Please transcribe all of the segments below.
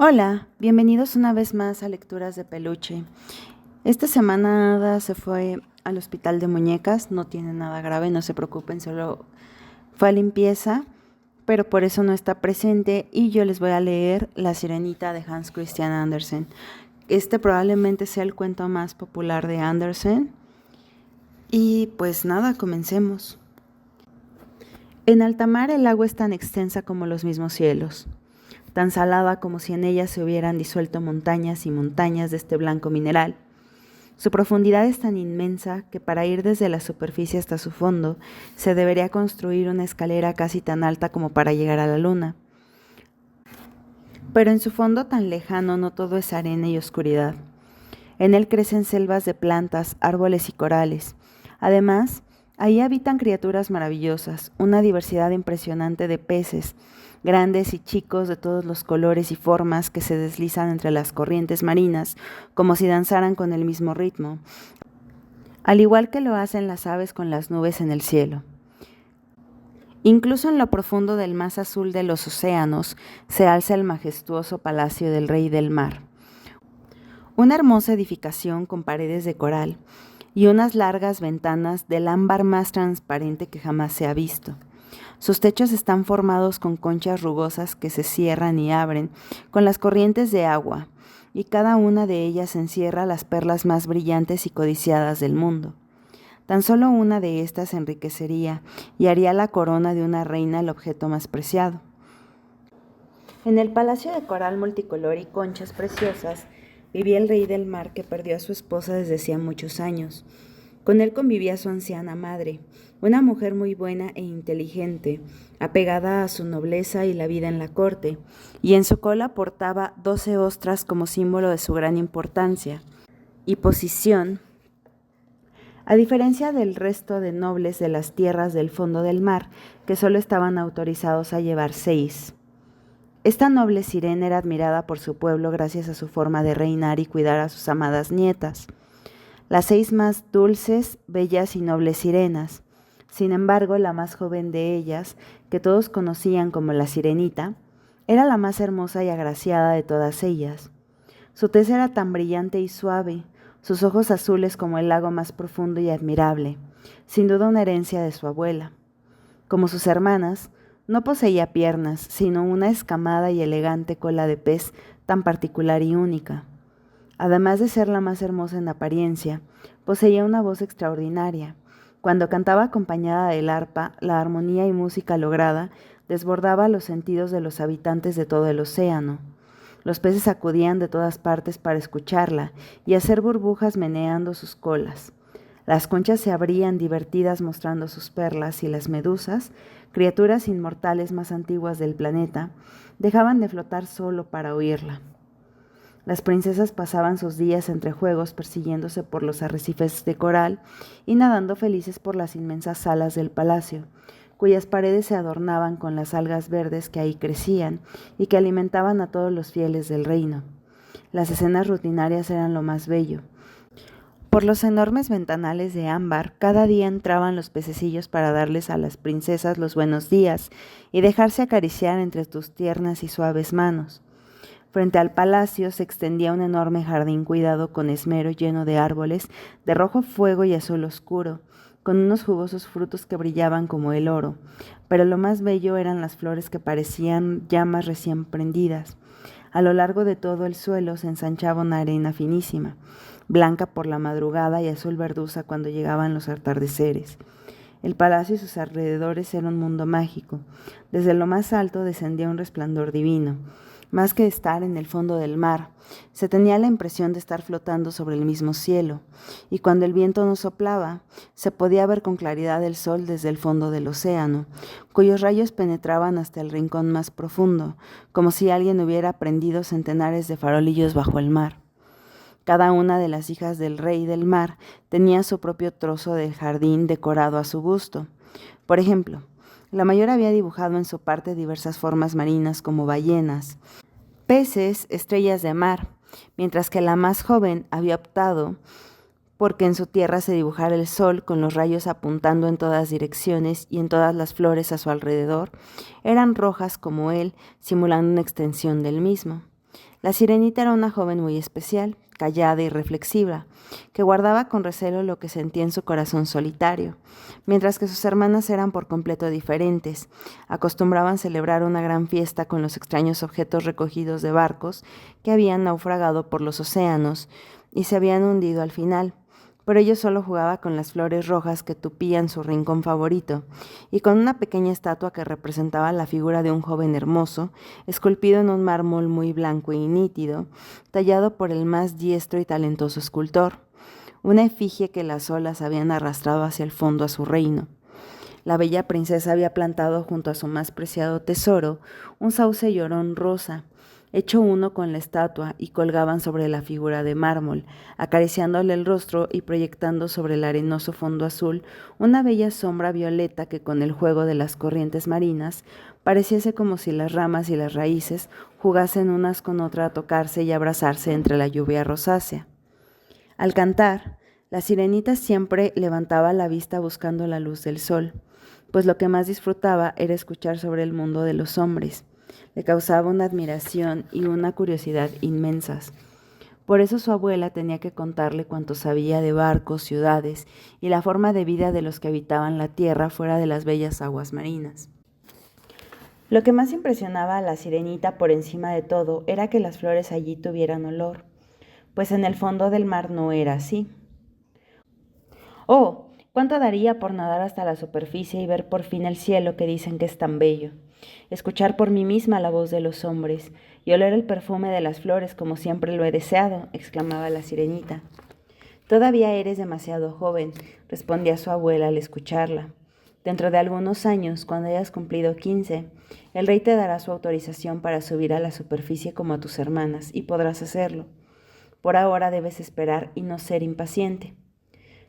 Hola, bienvenidos una vez más a Lecturas de Peluche. Esta semana Ada se fue al hospital de muñecas, no tiene nada grave, no se preocupen, solo fue a limpieza, pero por eso no está presente y yo les voy a leer La Sirenita de Hans Christian Andersen. Este probablemente sea el cuento más popular de Andersen y pues nada, comencemos. En alta mar el agua es tan extensa como los mismos cielos, tan salada como si en ella se hubieran disuelto montañas y montañas de este blanco mineral. Su profundidad es tan inmensa que para ir desde la superficie hasta su fondo se debería construir una escalera casi tan alta como para llegar a la luna. Pero en su fondo tan lejano no todo es arena y oscuridad. En él crecen selvas de plantas, árboles y corales. Además, ahí habitan criaturas maravillosas, una diversidad impresionante de peces, grandes y chicos de todos los colores y formas que se deslizan entre las corrientes marinas como si danzaran con el mismo ritmo, al igual que lo hacen las aves con las nubes en el cielo. Incluso en lo profundo del más azul de los océanos se alza el majestuoso palacio del Rey del Mar, una hermosa edificación con paredes de coral y unas largas ventanas del ámbar más transparente que jamás se ha visto. Sus techos están formados con conchas rugosas que se cierran y abren con las corrientes de agua, y cada una de ellas encierra las perlas más brillantes y codiciadas del mundo. Tan solo una de estas enriquecería y haría la corona de una reina el objeto más preciado. En el palacio de coral multicolor y conchas preciosas vivía el Rey del Mar, que perdió a su esposa desde hacía muchos años. Con él convivía su anciana madre, una mujer muy buena e inteligente, apegada a su nobleza y la vida en la corte, y en su cola portaba 12 ostras como símbolo de su gran importancia y posición, a diferencia del resto de nobles de las tierras del fondo del mar, que solo estaban autorizados a llevar 6. Esta noble sirena era admirada por su pueblo gracias a su forma de reinar y cuidar a sus amadas nietas, las 6 más dulces, bellas y nobles sirenas. Sin embargo, la más joven de ellas, que todos conocían como la Sirenita, era la más hermosa y agraciada de todas ellas. Su tez era tan brillante y suave, sus ojos azules como el lago más profundo y admirable, sin duda una herencia de su abuela. Como sus hermanas, no poseía piernas, sino una escamada y elegante cola de pez tan particular y única. Además de ser la más hermosa en apariencia, poseía una voz extraordinaria. Cuando cantaba acompañada del arpa, la armonía y música lograda desbordaba los sentidos de los habitantes de todo el océano. Los peces acudían de todas partes para escucharla y hacer burbujas meneando sus colas. Las conchas se abrían divertidas mostrando sus perlas y las medusas, criaturas inmortales más antiguas del planeta, dejaban de flotar solo para oírla. Las princesas pasaban sus días entre juegos persiguiéndose por los arrecifes de coral y nadando felices por las inmensas salas del palacio, cuyas paredes se adornaban con las algas verdes que ahí crecían y que alimentaban a todos los fieles del reino. Las escenas rutinarias eran lo más bello. Por los enormes ventanales de ámbar, cada día entraban los pececillos para darles a las princesas los buenos días y dejarse acariciar entre tus tiernas y suaves manos. Frente al palacio se extendía un enorme jardín cuidado con esmero, lleno de árboles de rojo fuego y azul oscuro, con unos jugosos frutos que brillaban como el oro, pero lo más bello eran las flores que parecían llamas recién prendidas. A lo largo de todo el suelo se ensanchaba una arena finísima, blanca por la madrugada y azul verdosa cuando llegaban los atardeceres. El palacio y sus alrededores eran un mundo mágico. Desde lo más alto descendía un resplandor divino. Más que estar en el fondo del mar, se tenía la impresión de estar flotando sobre el mismo cielo, y cuando el viento no soplaba, se podía ver con claridad el sol desde el fondo del océano, cuyos rayos penetraban hasta el rincón más profundo, como si alguien hubiera prendido centenares de farolillos bajo el mar. Cada una de las hijas del Rey del Mar tenía su propio trozo del jardín decorado a su gusto. Por ejemplo, la mayor había dibujado en su parte diversas formas marinas como ballenas, peces, estrellas de mar, mientras que la más joven había optado porque en su tierra se dibujara el sol con los rayos apuntando en todas direcciones y en todas las flores a su alrededor eran rojas como él, simulando una extensión del mismo. La sirenita era una joven muy especial, callada y reflexiva, que guardaba con recelo lo que sentía en su corazón solitario, mientras que sus hermanas eran por completo diferentes. Acostumbraban celebrar una gran fiesta con los extraños objetos recogidos de barcos que habían naufragado por los océanos y se habían hundido al final. Pero ella solo jugaba con las flores rojas que tupían su rincón favorito, y con una pequeña estatua que representaba la figura de un joven hermoso, esculpido en un mármol muy blanco y nítido, tallado por el más diestro y talentoso escultor, una efigie que las olas habían arrastrado hacia el fondo a su reino. La bella princesa había plantado junto a su más preciado tesoro un sauce llorón rosa, hecho uno con la estatua, y colgaban sobre la figura de mármol, acariciándole el rostro y proyectando sobre el arenoso fondo azul una bella sombra violeta que con el juego de las corrientes marinas pareciese como si las ramas y las raíces jugasen unas con otra a tocarse y abrazarse entre la lluvia rosácea. Al cantar, la sirenita siempre levantaba la vista buscando la luz del sol, pues lo que más disfrutaba era escuchar sobre el mundo de los hombres. Le causaba una admiración y una curiosidad inmensas. Por eso su abuela tenía que contarle cuanto sabía de barcos, ciudades y la forma de vida de los que habitaban la tierra fuera de las bellas aguas marinas. Lo que más impresionaba a la sirenita por encima de todo era que las flores allí tuvieran olor, pues en el fondo del mar no era así. Oh, cuánto daría por nadar hasta la superficie y ver por fin el cielo que dicen que es tan bello, escuchar por mí misma la voz de los hombres y oler el perfume de las flores como siempre lo he deseado, exclamaba la sirenita. Todavía eres demasiado joven, respondía su abuela al escucharla. Dentro de algunos años, cuando hayas cumplido 15, el rey te dará su autorización para subir a la superficie como a tus hermanas y podrás hacerlo. Por ahora debes esperar y no ser impaciente.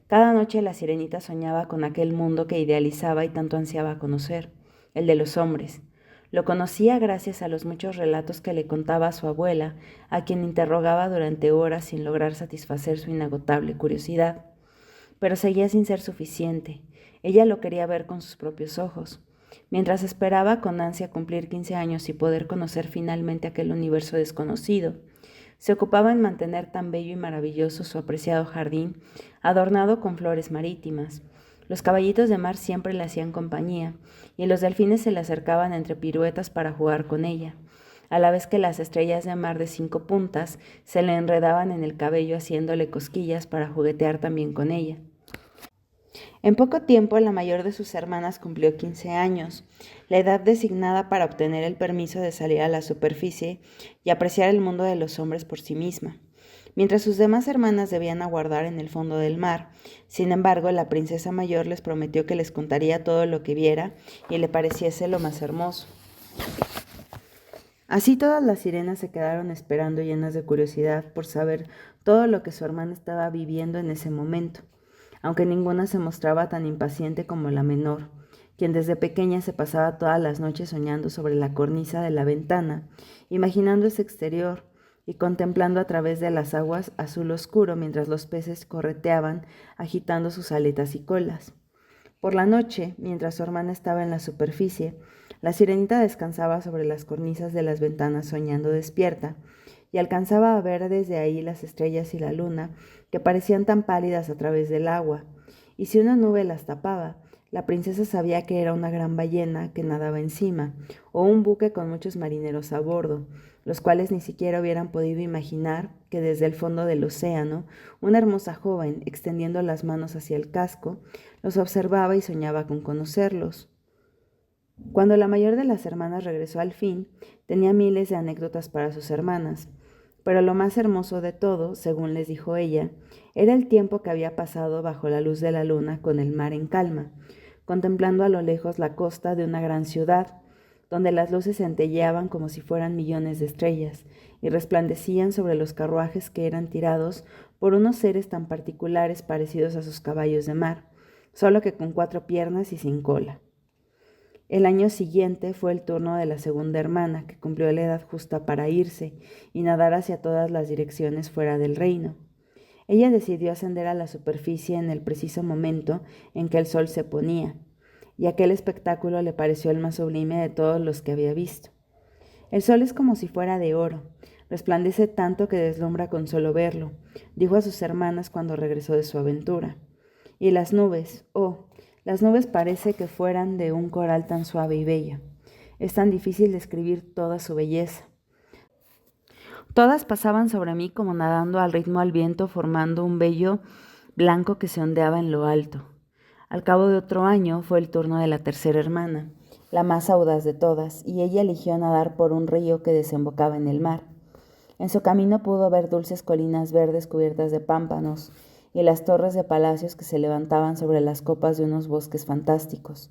Cada noche la sirenita soñaba con aquel mundo que idealizaba y tanto ansiaba conocer, el de los hombres. Lo conocía gracias a los muchos relatos que le contaba a su abuela, a quien interrogaba durante horas sin lograr satisfacer su inagotable curiosidad. Pero seguía sin ser suficiente. Ella lo quería ver con sus propios ojos. Mientras esperaba con ansia cumplir 15 años y poder conocer finalmente aquel universo desconocido, se ocupaba en mantener tan bello y maravilloso su apreciado jardín, adornado con flores marítimas. Los caballitos de mar siempre le hacían compañía, y los delfines se le acercaban entre piruetas para jugar con ella, a la vez que las estrellas de mar de 5 puntas se le enredaban en el cabello haciéndole cosquillas para juguetear también con ella. En poco tiempo, la mayor de sus hermanas cumplió 15 años, la edad designada para obtener el permiso de salir a la superficie y apreciar el mundo de los hombres por sí misma, mientras sus demás hermanas debían aguardar en el fondo del mar. Sin embargo, la princesa mayor les prometió que les contaría todo lo que viera y le pareciese lo más hermoso. Así todas las sirenas se quedaron esperando llenas de curiosidad por saber todo lo que su hermana estaba viviendo en ese momento, aunque ninguna se mostraba tan impaciente como la menor, quien desde pequeña se pasaba todas las noches soñando sobre la cornisa de la ventana, imaginando ese exterior y contemplando a través de las aguas azul oscuro mientras los peces correteaban, agitando sus aletas y colas. Por la noche, mientras su hermana estaba en la superficie, la sirenita descansaba sobre las cornisas de las ventanas soñando despierta, y alcanzaba a ver desde ahí las estrellas y la luna, que parecían tan pálidas a través del agua, y si una nube las tapaba, la princesa sabía que era una gran ballena que nadaba encima, o un buque con muchos marineros a bordo, los cuales ni siquiera hubieran podido imaginar que desde el fondo del océano, una hermosa joven, extendiendo las manos hacia el casco, los observaba y soñaba con conocerlos. Cuando la mayor de las hermanas regresó al fin, tenía miles de anécdotas para sus hermanas, pero lo más hermoso de todo, según les dijo ella, era el tiempo que había pasado bajo la luz de la luna con el mar en calma, contemplando a lo lejos la costa de una gran ciudad, donde las luces centelleaban como si fueran millones de estrellas y resplandecían sobre los carruajes que eran tirados por unos seres tan particulares parecidos a sus caballos de mar, solo que con 4 piernas y sin cola. El año siguiente fue el turno de la segunda hermana, que cumplió la edad justa para irse y nadar hacia todas las direcciones fuera del reino. Ella decidió ascender a la superficie en el preciso momento en que el sol se ponía, y aquel espectáculo le pareció el más sublime de todos los que había visto. El sol es como si fuera de oro, resplandece tanto que deslumbra con solo verlo, dijo a sus hermanas cuando regresó de su aventura. Y las nubes, oh, las nubes parece que fueran de un coral tan suave y bello. Es tan difícil describir toda su belleza. Todas pasaban sobre mí como nadando al ritmo al viento, formando un vello blanco que se ondeaba en lo alto. Al cabo de otro año fue el turno de la tercera hermana, la más audaz de todas, y ella eligió nadar por un río que desembocaba en el mar. En su camino pudo ver dulces colinas verdes cubiertas de pámpanos y las torres de palacios que se levantaban sobre las copas de unos bosques fantásticos.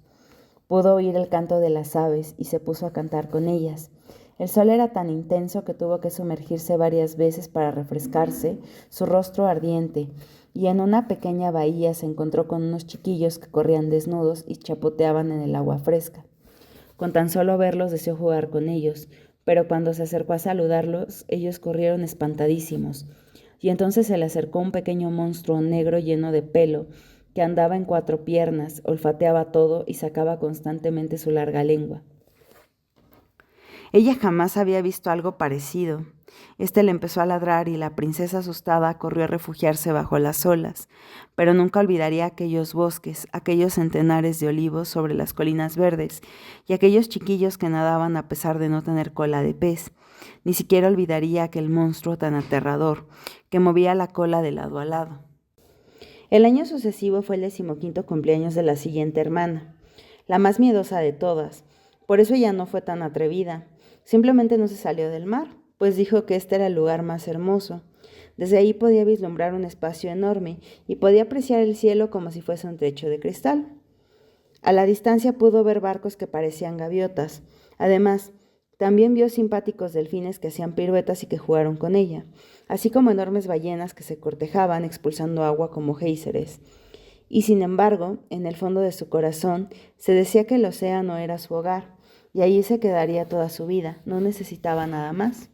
Pudo oír el canto de las aves y se puso a cantar con ellas. El sol era tan intenso que tuvo que sumergirse varias veces para refrescarse, su rostro ardiente, y en una pequeña bahía se encontró con unos chiquillos que corrían desnudos y chapoteaban en el agua fresca. Con tan solo verlos deseó jugar con ellos, pero cuando se acercó a saludarlos, ellos corrieron espantadísimos, y entonces se le acercó un pequeño monstruo negro lleno de pelo, que andaba en 4 piernas, olfateaba todo y sacaba constantemente su larga lengua. Ella jamás había visto algo parecido. Este le empezó a ladrar y la princesa asustada corrió a refugiarse bajo las olas, pero nunca olvidaría aquellos bosques, aquellos centenares de olivos sobre las colinas verdes y aquellos chiquillos que nadaban a pesar de no tener cola de pez. Ni siquiera olvidaría aquel monstruo tan aterrador que movía la cola de lado a lado. El año sucesivo fue el 15º cumpleaños de la siguiente hermana, la más miedosa de todas. Por eso ella no fue tan atrevida. Simplemente no se salió del mar, pues dijo que este era el lugar más hermoso. Desde ahí podía vislumbrar un espacio enorme y podía apreciar el cielo como si fuese un techo de cristal. A la distancia pudo ver barcos que parecían gaviotas. Además, también vio simpáticos delfines que hacían piruetas y que jugaron con ella, así como enormes ballenas que se cortejaban expulsando agua como géiseres. Y sin embargo, en el fondo de su corazón se decía que el océano era su hogar, y allí se quedaría toda su vida, no necesitaba nada más.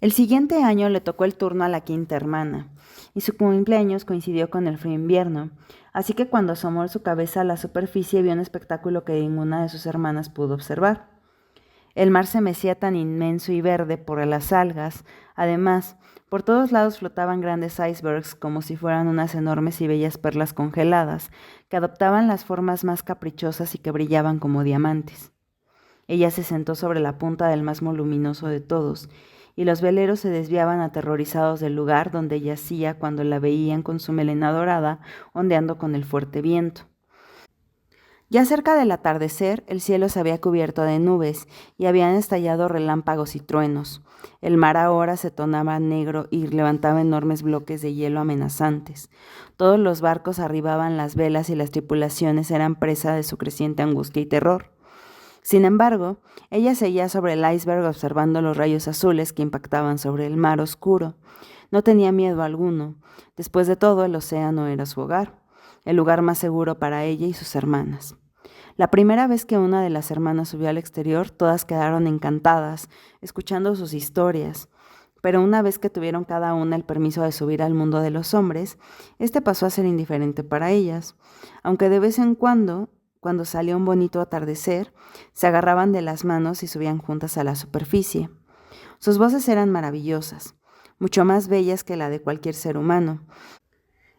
El siguiente año le tocó el turno a la quinta hermana, y su cumpleaños coincidió con el frío invierno, así que cuando asomó su cabeza a la superficie vio un espectáculo que ninguna de sus hermanas pudo observar. El mar se mecía tan inmenso y verde por las algas. Además, por todos lados flotaban grandes icebergs como si fueran unas enormes y bellas perlas congeladas, que adoptaban las formas más caprichosas y que brillaban como diamantes. Ella se sentó sobre la punta del más voluminoso de todos, y los veleros se desviaban aterrorizados del lugar donde yacía cuando la veían con su melena dorada ondeando con el fuerte viento. Ya cerca del atardecer, el cielo se había cubierto de nubes y habían estallado relámpagos y truenos. El mar ahora se tornaba negro y levantaba enormes bloques de hielo amenazantes. Todos los barcos arribaban las velas y las tripulaciones eran presa de su creciente angustia y terror. Sin embargo, ella seguía sobre el iceberg observando los rayos azules que impactaban sobre el mar oscuro. No tenía miedo alguno. Después de todo, el océano era su hogar, el lugar más seguro para ella y sus hermanas. La primera vez que una de las hermanas subió al exterior, todas quedaron encantadas, escuchando sus historias. Pero una vez que tuvieron cada una el permiso de subir al mundo de los hombres, este pasó a ser indiferente para ellas, aunque de vez en cuando salía un bonito atardecer, se agarraban de las manos y subían juntas a la superficie. Sus voces eran maravillosas, mucho más bellas que la de cualquier ser humano,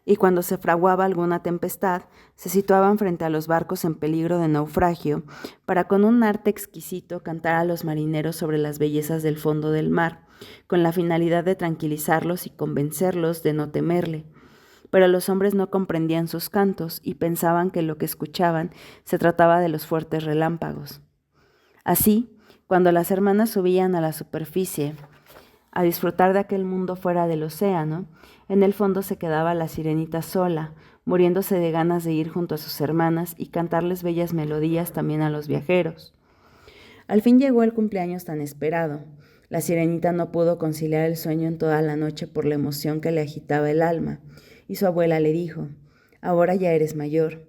y cuando se fraguaba alguna tempestad, se situaban frente a los barcos en peligro de naufragio para con un arte exquisito cantar a los marineros sobre las bellezas del fondo del mar, con la finalidad de tranquilizarlos y convencerlos de no temerle. Pero los hombres no comprendían sus cantos y pensaban que lo que escuchaban se trataba de los fuertes relámpagos. Así, cuando las hermanas subían a la superficie a disfrutar de aquel mundo fuera del océano, en el fondo se quedaba la sirenita sola, muriéndose de ganas de ir junto a sus hermanas y cantarles bellas melodías también a los viajeros. Al fin llegó el cumpleaños tan esperado. La sirenita no pudo conciliar el sueño en toda la noche por la emoción que le agitaba el alma, y su abuela le dijo: «Ahora ya eres mayor.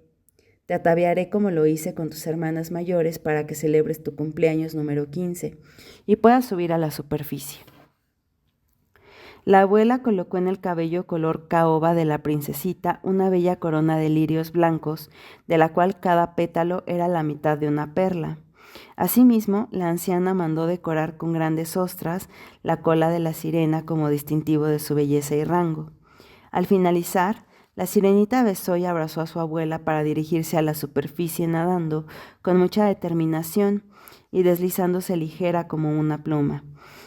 Te ataviaré como lo hice con tus hermanas mayores para que celebres tu cumpleaños número 15 y puedas subir a la superficie». La abuela colocó en el cabello color caoba de la princesita una bella corona de lirios blancos, de la cual cada pétalo era la mitad de una perla. Asimismo, la anciana mandó decorar con grandes ostras la cola de la sirena como distintivo de su belleza y rango. Al finalizar, la sirenita besó y abrazó a su abuela para dirigirse a la superficie nadando con mucha determinación y deslizándose ligera como una pluma.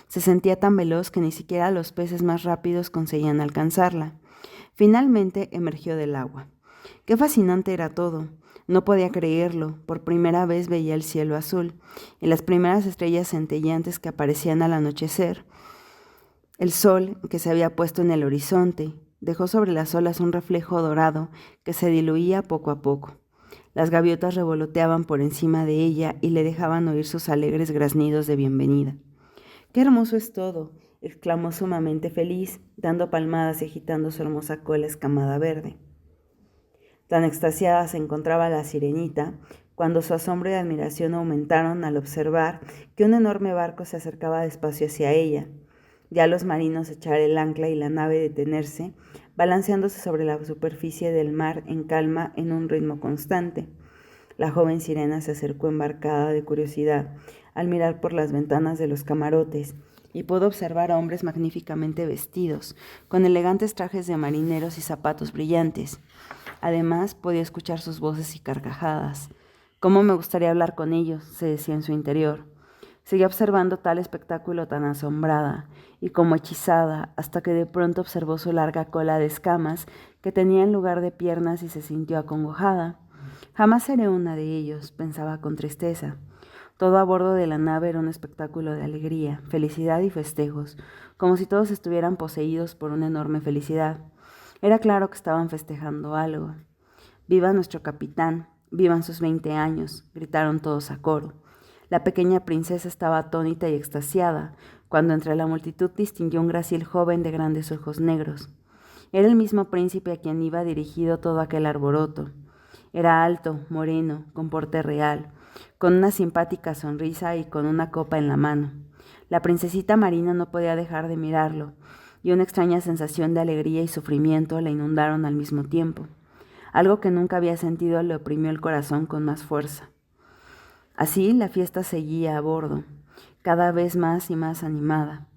Se sentía tan veloz que ni siquiera los peces más rápidos conseguían alcanzarla. Finalmente emergió del agua. Qué fascinante era todo. No podía creerlo. Por primera vez veía el cielo azul y las primeras estrellas centelleantes que aparecían al anochecer. El sol, que se había puesto en el horizonte, dejó sobre las olas un reflejo dorado que se diluía poco a poco. Las gaviotas revoloteaban por encima de ella y le dejaban oír sus alegres graznidos de bienvenida. ¡Qué hermoso es todo!, exclamó sumamente feliz, dando palmadas y agitando su hermosa cola escamada verde. Tan extasiada se encontraba la sirenita, cuando su asombro y admiración aumentaron al observar que un enorme barco se acercaba despacio hacia ella. Ya los marinos echaron el ancla y la nave detenerse, balanceándose sobre la superficie del mar en calma en un ritmo constante. La joven sirena se acercó embarcada de curiosidad al mirar por las ventanas de los camarotes y pudo observar a hombres magníficamente vestidos, con elegantes trajes de marineros y zapatos brillantes. Además, podía escuchar sus voces y carcajadas. «¿Cómo me gustaría hablar con ellos?», se decía en su interior. Seguía observando tal espectáculo tan asombrada y como hechizada hasta que de pronto observó su larga cola de escamas que tenía en lugar de piernas y se sintió acongojada. «Jamás seré una de ellos», pensaba con tristeza. Todo a bordo de la nave era un espectáculo de alegría, felicidad y festejos, como si todos estuvieran poseídos por una enorme felicidad. Era claro que estaban festejando algo. «¡Viva nuestro capitán! ¡Vivan sus 20 años!», gritaron todos a coro. La pequeña princesa estaba atónita y extasiada, cuando entre la multitud distinguió un grácil joven de grandes ojos negros. Era el mismo príncipe a quien iba dirigido todo aquel arboroto. Era alto, moreno, con porte real, con una simpática sonrisa y con una copa en la mano. La princesita Marina no podía dejar de mirarlo, y una extraña sensación de alegría y sufrimiento la inundaron al mismo tiempo. Algo que nunca había sentido le oprimió el corazón con más fuerza. Así la fiesta seguía a bordo, cada vez más y más animada,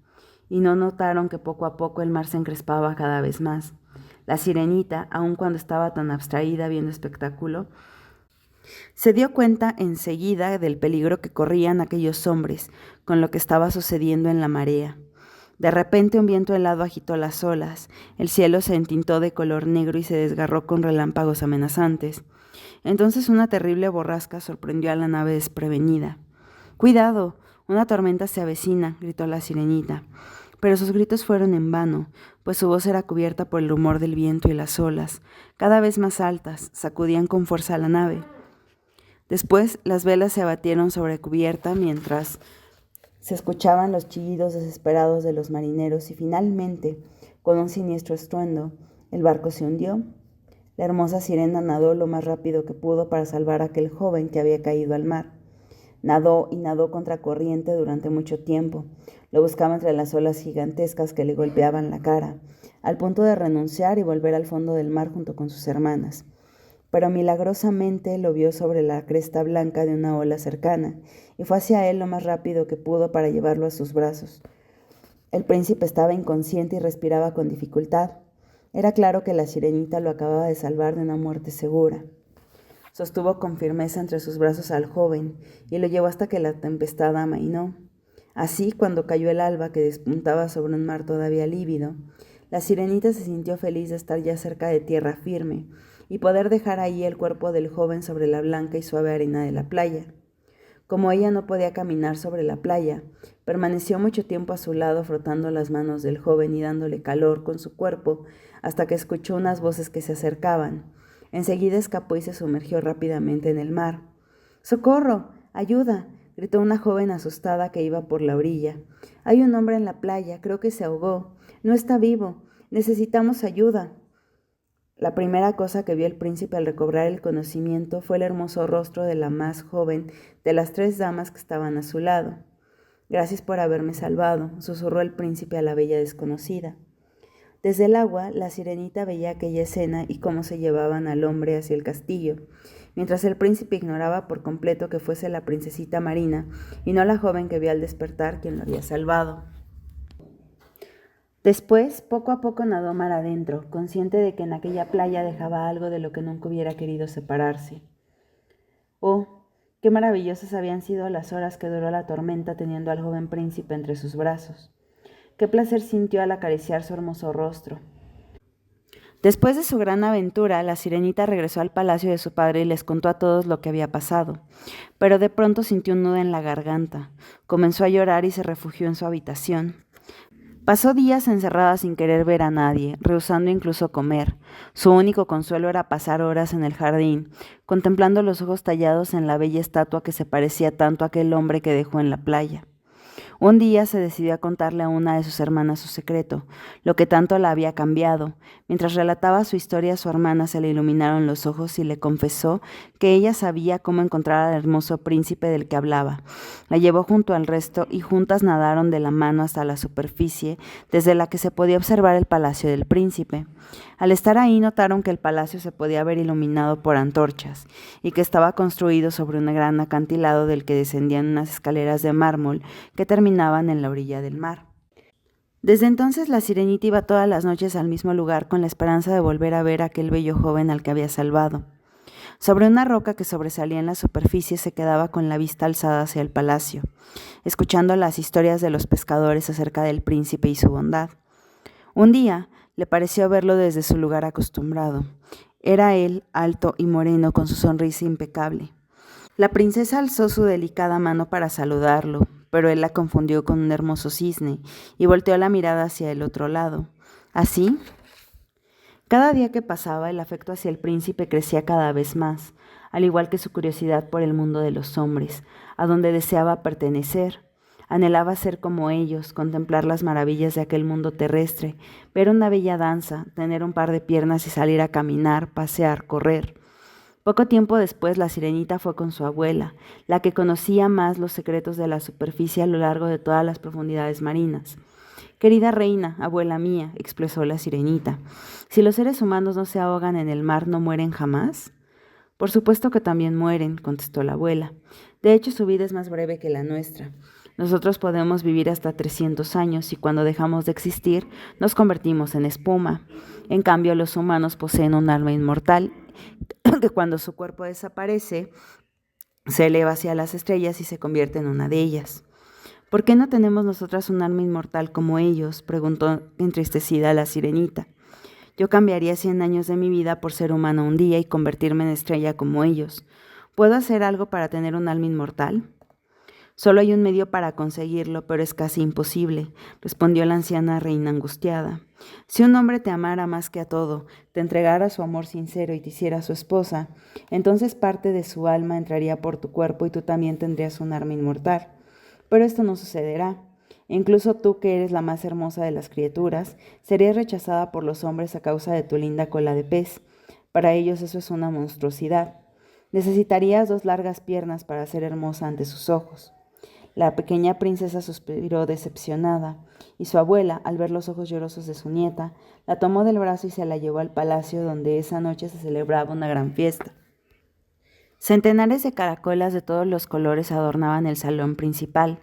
y no notaron que poco a poco el mar se encrespaba cada vez más. La sirenita, aun cuando estaba tan abstraída viendo espectáculo, se dio cuenta enseguida del peligro que corrían aquellos hombres con lo que estaba sucediendo en la marea. De repente un viento helado agitó las olas, el cielo se entintó de color negro y se desgarró con relámpagos amenazantes. Entonces una terrible borrasca sorprendió a la nave desprevenida. «¡Cuidado! Una tormenta se avecina», gritó la sirenita. Pero sus gritos fueron en vano, pues su voz era cubierta por el rumor del viento y las olas, cada vez más altas, sacudían con fuerza a la nave. Después las velas se abatieron sobre cubierta mientras se escuchaban los chillidos desesperados de los marineros y finalmente, con un siniestro estruendo, el barco se hundió. La hermosa sirena nadó lo más rápido que pudo para salvar a aquel joven que había caído al mar. Nadó y nadó contra corriente durante mucho tiempo. Lo buscaba entre las olas gigantescas que le golpeaban la cara, al punto de renunciar y volver al fondo del mar junto con sus hermanas. Pero milagrosamente lo vio sobre la cresta blanca de una ola cercana, y fue hacia él lo más rápido que pudo para llevarlo a sus brazos. El príncipe estaba inconsciente y respiraba con dificultad. Era claro que la sirenita lo acababa de salvar de una muerte segura. Sostuvo con firmeza entre sus brazos al joven y lo llevó hasta que la tempestad amainó. Así, cuando cayó el alba que despuntaba sobre un mar todavía lívido, la sirenita se sintió feliz de estar ya cerca de tierra firme y poder dejar ahí el cuerpo del joven sobre la blanca y suave arena de la playa. Como ella no podía caminar sobre la playa, permaneció mucho tiempo a su lado frotando las manos del joven y dándole calor con su cuerpo hasta que escuchó unas voces que se acercaban. Enseguida escapó y se sumergió rápidamente en el mar. ¡Socorro! ¡Ayuda!, gritó una joven asustada que iba por la orilla. «Hay un hombre en la playa, creo que se ahogó. No está vivo. Necesitamos ayuda». La primera cosa que vio el príncipe al recobrar el conocimiento fue el hermoso rostro de la más joven de las 3 damas que estaban a su lado. «Gracias por haberme salvado», susurró el príncipe a la bella desconocida. Desde el agua, la sirenita veía aquella escena y cómo se llevaban al hombre hacia el castillo, mientras el príncipe ignoraba por completo que fuese la princesita Marina y no la joven que vio al despertar quien lo había salvado. Después, poco a poco nadó mar adentro, consciente de que en aquella playa dejaba algo de lo que nunca hubiera querido separarse. Oh, qué maravillosas habían sido las horas que duró la tormenta teniendo al joven príncipe entre sus brazos. Qué placer sintió al acariciar su hermoso rostro. Después de su gran aventura, la sirenita regresó al palacio de su padre y les contó a todos lo que había pasado. Pero de pronto sintió un nudo en la garganta. Comenzó a llorar y se refugió en su habitación. Pasó días encerrada sin querer ver a nadie, rehusando incluso comer. Su único consuelo era pasar horas en el jardín, contemplando los ojos tallados en la bella estatua que se parecía tanto a aquel hombre que dejó en la playa. Un día se decidió a contarle a una de sus hermanas su secreto, lo que tanto la había cambiado. Mientras relataba su historia, a su hermana se le iluminaron los ojos y le confesó que ella sabía cómo encontrar al hermoso príncipe del que hablaba. La llevó junto al resto y juntas nadaron de la mano hasta la superficie, desde la que se podía observar el palacio del príncipe. Al estar ahí notaron que el palacio se podía ver iluminado por antorchas y que estaba construido sobre un gran acantilado del que descendían unas escaleras de mármol que terminaban en la orilla del mar. Desde entonces la sirenita iba todas las noches al mismo lugar con la esperanza de volver a ver a aquel bello joven al que había salvado. Sobre una roca que sobresalía en la superficie se quedaba con la vista alzada hacia el palacio, escuchando las historias de los pescadores acerca del príncipe y su bondad. Un día le pareció verlo desde su lugar acostumbrado. Era él, alto y moreno, con su sonrisa impecable. La princesa alzó su delicada mano para saludarlo, pero él la confundió con un hermoso cisne y volteó la mirada hacia el otro lado. Así, cada día que pasaba, el afecto hacia el príncipe crecía cada vez más, al igual que su curiosidad por el mundo de los hombres, a donde deseaba pertenecer. Anhelaba ser como ellos, contemplar las maravillas de aquel mundo terrestre, ver una bella danza, tener un par de piernas y salir a caminar, pasear, correr. Poco tiempo después, la sirenita fue con su abuela, la que conocía más los secretos de la superficie a lo largo de todas las profundidades marinas. «Querida reina, abuela mía», expresó la sirenita, «si los seres humanos no se ahogan en el mar, ¿no mueren jamás?». «Por supuesto que también mueren», contestó la abuela. «De hecho, su vida es más breve que la nuestra. Nosotros podemos vivir hasta 300 años y cuando dejamos de existir nos convertimos en espuma. En cambio, los humanos poseen un alma inmortal que cuando su cuerpo desaparece se eleva hacia las estrellas y se convierte en una de ellas». «¿Por qué no tenemos nosotras un alma inmortal como ellos?», preguntó entristecida la sirenita. «Yo cambiaría 100 años de mi vida por ser humana un día y convertirme en estrella como ellos. ¿Puedo hacer algo para tener un alma inmortal?». «Solo hay un medio para conseguirlo, pero es casi imposible», respondió la anciana reina angustiada. «Si un hombre te amara más que a todo, te entregara su amor sincero y te hiciera su esposa, entonces parte de su alma entraría por tu cuerpo y tú también tendrías un alma inmortal. Pero esto no sucederá. Incluso tú, que eres la más hermosa de las criaturas, serías rechazada por los hombres a causa de tu linda cola de pez. Para ellos eso es una monstruosidad. Necesitarías 2 largas piernas para ser hermosa ante sus ojos». La pequeña princesa suspiró decepcionada, y su abuela, al ver los ojos llorosos de su nieta, la tomó del brazo y se la llevó al palacio donde esa noche se celebraba una gran fiesta. Centenares de caracolas de todos los colores adornaban el salón principal.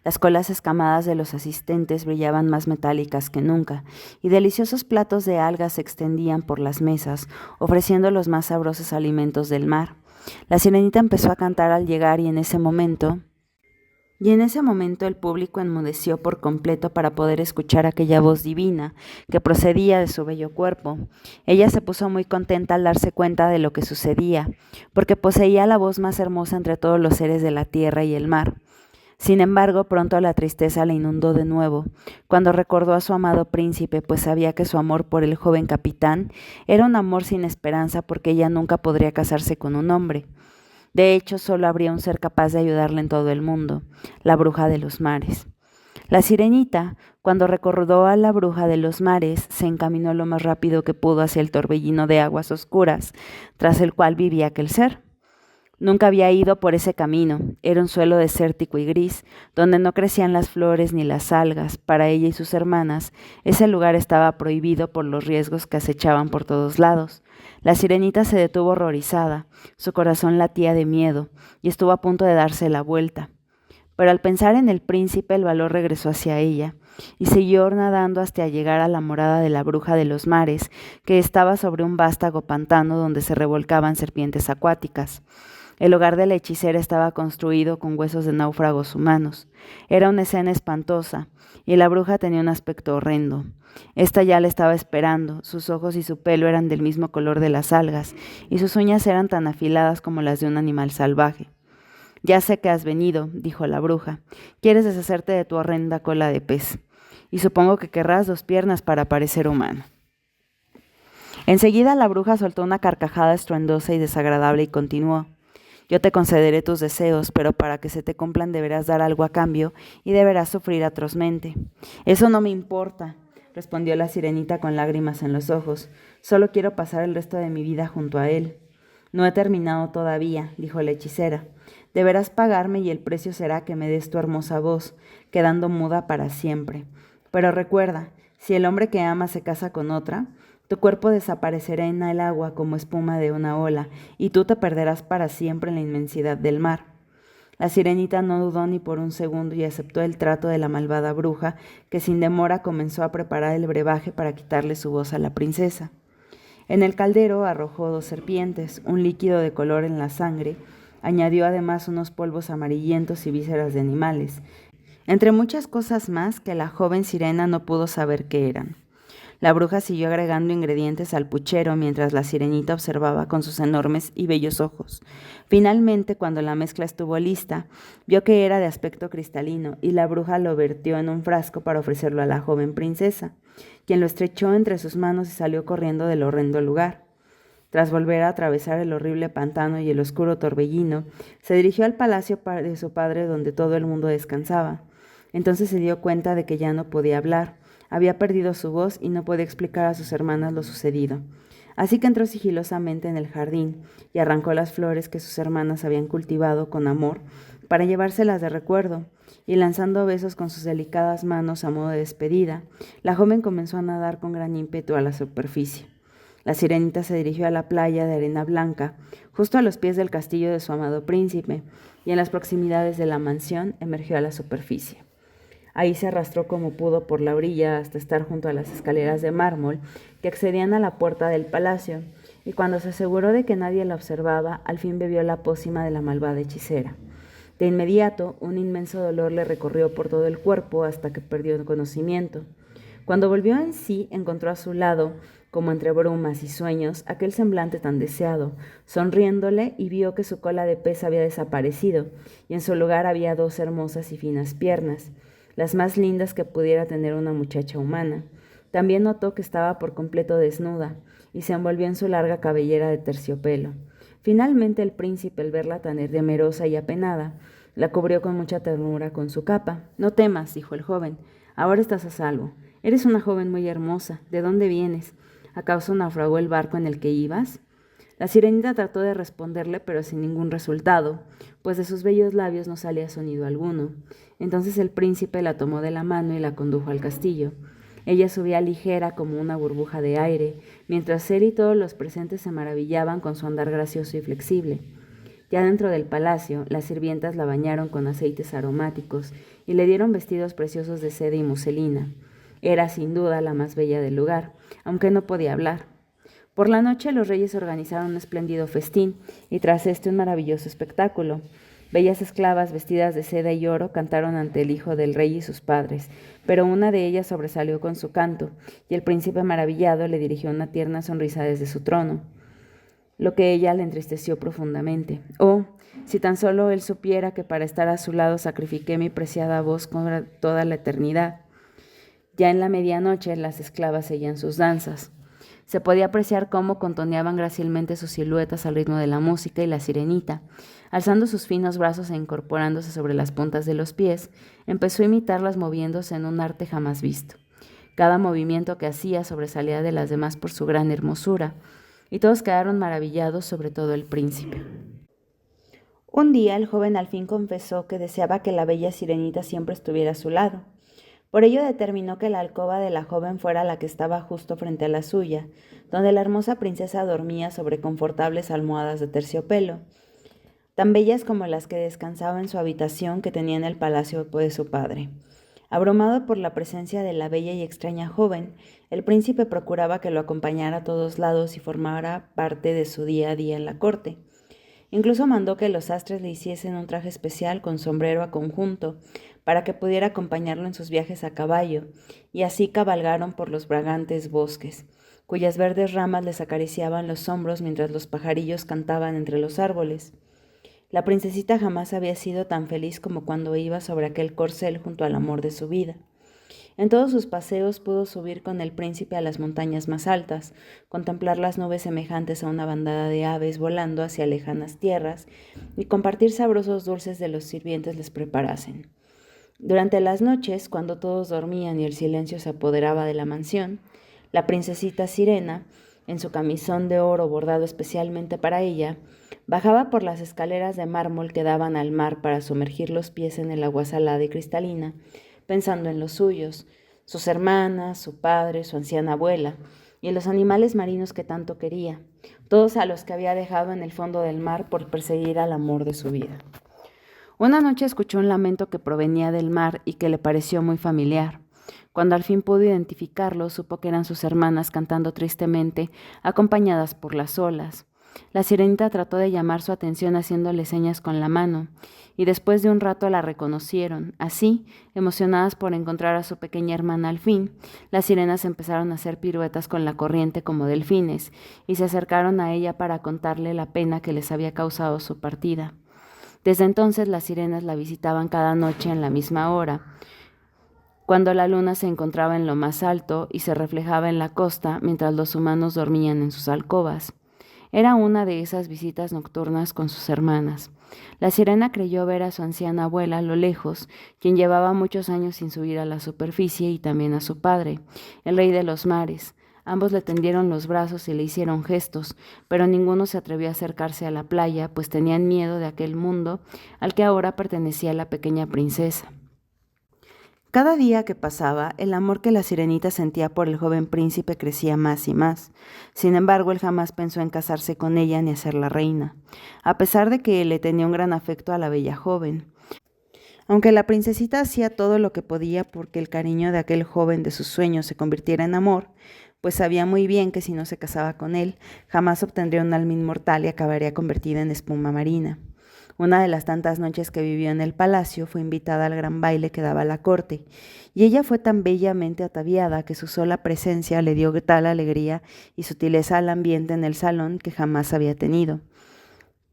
Las colas escamadas de los asistentes brillaban más metálicas que nunca, y deliciosos platos de algas se extendían por las mesas, ofreciendo los más sabrosos alimentos del mar. La sirenita empezó a cantar al llegar y en ese momento el público enmudeció por completo para poder escuchar aquella voz divina que procedía de su bello cuerpo. Ella se puso muy contenta al darse cuenta de lo que sucedía, porque poseía la voz más hermosa entre todos los seres de la tierra y el mar. Sin embargo, pronto la tristeza la inundó de nuevo, cuando recordó a su amado príncipe, pues sabía que su amor por el joven capitán era un amor sin esperanza porque ella nunca podría casarse con un hombre. De hecho, solo habría un ser capaz de ayudarle en todo el mundo, la bruja de los mares. La sirenita, cuando recordó a la bruja de los mares, se encaminó lo más rápido que pudo hacia el torbellino de aguas oscuras, tras el cual vivía aquel ser. Nunca había ido por ese camino. Era un suelo desértico y gris, donde no crecían las flores ni las algas. Para ella y sus hermanas, ese lugar estaba prohibido por los riesgos que acechaban por todos lados. La sirenita se detuvo horrorizada, su corazón latía de miedo, y estuvo a punto de darse la vuelta. Pero al pensar en el príncipe, el valor regresó hacia ella, y siguió nadando hasta llegar a la morada de la bruja de los mares, que estaba sobre un vástago pantano donde se revolcaban serpientes acuáticas. El hogar de la hechicera estaba construido con huesos de náufragos humanos. Era una escena espantosa, y la bruja tenía un aspecto horrendo. Esta ya la estaba esperando, sus ojos y su pelo eran del mismo color de las algas, y sus uñas eran tan afiladas como las de un animal salvaje. «Ya sé que has venido», dijo la bruja. «Quieres deshacerte de tu horrenda cola de pez, y supongo que querrás 2 piernas para parecer humano». Enseguida la bruja soltó una carcajada estruendosa y desagradable y continuó. «Yo te concederé tus deseos, pero para que se te cumplan deberás dar algo a cambio y deberás sufrir atrozmente». «Eso no me importa», respondió la sirenita con lágrimas en los ojos. «Solo quiero pasar el resto de mi vida junto a él». «No he terminado todavía», dijo la hechicera. «Deberás pagarme y el precio será que me des tu hermosa voz, quedando muda para siempre. Pero recuerda, si el hombre que amas se casa con otra, tu cuerpo desaparecerá en el agua como espuma de una ola, y tú te perderás para siempre en la inmensidad del mar». La sirenita no dudó ni por un segundo y aceptó el trato de la malvada bruja, que sin demora comenzó a preparar el brebaje para quitarle su voz a la princesa. En el caldero arrojó 2 serpientes, un líquido de color en la sangre, añadió además unos polvos amarillentos y vísceras de animales, entre muchas cosas más que la joven sirena no pudo saber qué eran. La bruja siguió agregando ingredientes al puchero mientras la sirenita observaba con sus enormes y bellos ojos. Finalmente, cuando la mezcla estuvo lista, vio que era de aspecto cristalino y la bruja lo vertió en un frasco para ofrecerlo a la joven princesa, quien lo estrechó entre sus manos y salió corriendo del horrendo lugar. Tras volver a atravesar el horrible pantano y el oscuro torbellino, se dirigió al palacio de su padre donde todo el mundo descansaba. Entonces se dio cuenta de que ya no podía hablar. Había perdido su voz y no podía explicar a sus hermanas lo sucedido. Así que entró sigilosamente en el jardín y arrancó las flores que sus hermanas habían cultivado con amor para llevárselas de recuerdo, y lanzando besos con sus delicadas manos a modo de despedida, la joven comenzó a nadar con gran ímpetu a la superficie. La sirenita se dirigió a la playa de arena blanca, justo a los pies del castillo de su amado príncipe, y en las proximidades de la mansión emergió a la superficie. Ahí se arrastró como pudo por la orilla hasta estar junto a las escaleras de mármol que accedían a la puerta del palacio, y cuando se aseguró de que nadie la observaba, al fin bebió la pócima de la malvada hechicera. De inmediato, un inmenso dolor le recorrió por todo el cuerpo hasta que perdió el conocimiento. Cuando volvió en sí, encontró a su lado, como entre brumas y sueños, aquel semblante tan deseado, sonriéndole, y vio que su cola de pez había desaparecido, y en su lugar había 2 hermosas y finas piernas, las más lindas que pudiera tener una muchacha humana. También notó que estaba por completo desnuda, y se envolvió en su larga cabellera de terciopelo. Finalmente el príncipe, al verla tan temerosa y apenada, la cubrió con mucha ternura con su capa. «No temas», dijo el joven, «ahora estás a salvo. Eres una joven muy hermosa. ¿De dónde vienes? ¿Acaso naufragó el barco en el que ibas?». La sirenita trató de responderle, pero sin ningún resultado, pues de sus bellos labios no salía sonido alguno. Entonces el príncipe la tomó de la mano y la condujo al castillo. Ella subía ligera como una burbuja de aire, mientras él y todos los presentes se maravillaban con su andar gracioso y flexible. Ya dentro del palacio, las sirvientas la bañaron con aceites aromáticos y le dieron vestidos preciosos de seda y muselina. Era sin duda la más bella del lugar, aunque no podía hablar. Por la noche los reyes organizaron un espléndido festín, y tras un maravilloso espectáculo. Bellas esclavas vestidas de seda y oro cantaron ante el hijo del rey y sus padres, pero una de ellas sobresalió con su canto, y el príncipe maravillado le dirigió una tierna sonrisa desde su trono, lo que ella le entristeció profundamente. «Oh, si tan solo él supiera que para estar a su lado sacrifiqué mi preciada voz con toda la eternidad». Ya en la medianoche las esclavas seguían sus danzas. Se podía apreciar cómo contoneaban grácilmente sus siluetas al ritmo de la música, y la sirenita, alzando sus finos brazos e incorporándose sobre las puntas de los pies, empezó a imitarlas moviéndose en un arte jamás visto. Cada movimiento que hacía sobresalía de las demás por su gran hermosura, y todos quedaron maravillados, sobre todo el príncipe. Un día el joven al fin confesó que deseaba que la bella sirenita siempre estuviera a su lado. Por ello determinó que la alcoba de la joven fuera la que estaba justo frente a la suya, donde la hermosa princesa dormía sobre confortables almohadas de terciopelo, tan bellas como las que descansaba en su habitación que tenía en el palacio de su padre. Abrumado por la presencia de la bella y extraña joven, el príncipe procuraba que lo acompañara a todos lados y formara parte de su día a día en la corte. Incluso mandó que los sastres le hiciesen un traje especial con sombrero a conjunto para que pudiera acompañarlo en sus viajes a caballo, y así cabalgaron por los fragantes bosques, cuyas verdes ramas les acariciaban los hombros mientras los pajarillos cantaban entre los árboles. La princesita jamás había sido tan feliz como cuando iba sobre aquel corcel junto al amor de su vida. En todos sus paseos pudo subir con el príncipe a las montañas más altas, contemplar las nubes semejantes a una bandada de aves volando hacia lejanas tierras y compartir sabrosos dulces de los sirvientes les preparasen. Durante las noches, cuando todos dormían y el silencio se apoderaba de la mansión, la princesita Sirena, en su camisón de oro bordado especialmente para ella, bajaba por las escaleras de mármol que daban al mar para sumergir los pies en el agua salada y cristalina, pensando en los suyos, sus hermanas, su padre, su anciana abuela, y los animales marinos que tanto quería, todos a los que había dejado en el fondo del mar por perseguir al amor de su vida. Una noche escuchó un lamento que provenía del mar y que le pareció muy familiar. Cuando al fin pudo identificarlo, supo que eran sus hermanas cantando tristemente, acompañadas por las olas. La sirenita trató de llamar su atención haciéndole señas con la mano, y después de un rato la reconocieron. Así, emocionadas por encontrar a su pequeña hermana al fin, las sirenas empezaron a hacer piruetas con la corriente como delfines, y se acercaron a ella para contarle la pena que les había causado su partida. Desde entonces las sirenas la visitaban cada noche en la misma hora, cuando la luna se encontraba en lo más alto y se reflejaba en la costa mientras los humanos dormían en sus alcobas. Era una de esas visitas nocturnas con sus hermanas. La sirena creyó ver a su anciana abuela a lo lejos, quien llevaba muchos años sin subir a la superficie, y también a su padre, el rey de los mares. Ambos le tendieron los brazos y le hicieron gestos, pero ninguno se atrevió a acercarse a la playa, pues tenían miedo de aquel mundo al que ahora pertenecía la pequeña princesa. Cada día que pasaba, el amor que la sirenita sentía por el joven príncipe crecía más y más. Sin embargo, él jamás pensó en casarse con ella ni hacerla reina, a pesar de que le tenía un gran afecto a la bella joven. Aunque la princesita hacía todo lo que podía porque el cariño de aquel joven de sus sueños se convirtiera en amor, pues sabía muy bien que si no se casaba con él, jamás obtendría un alma inmortal y acabaría convertida en espuma marina. Una de las tantas noches que vivió en el palacio fue invitada al gran baile que daba la corte, y ella fue tan bellamente ataviada que su sola presencia le dio tal alegría y sutileza al ambiente en el salón que jamás había tenido.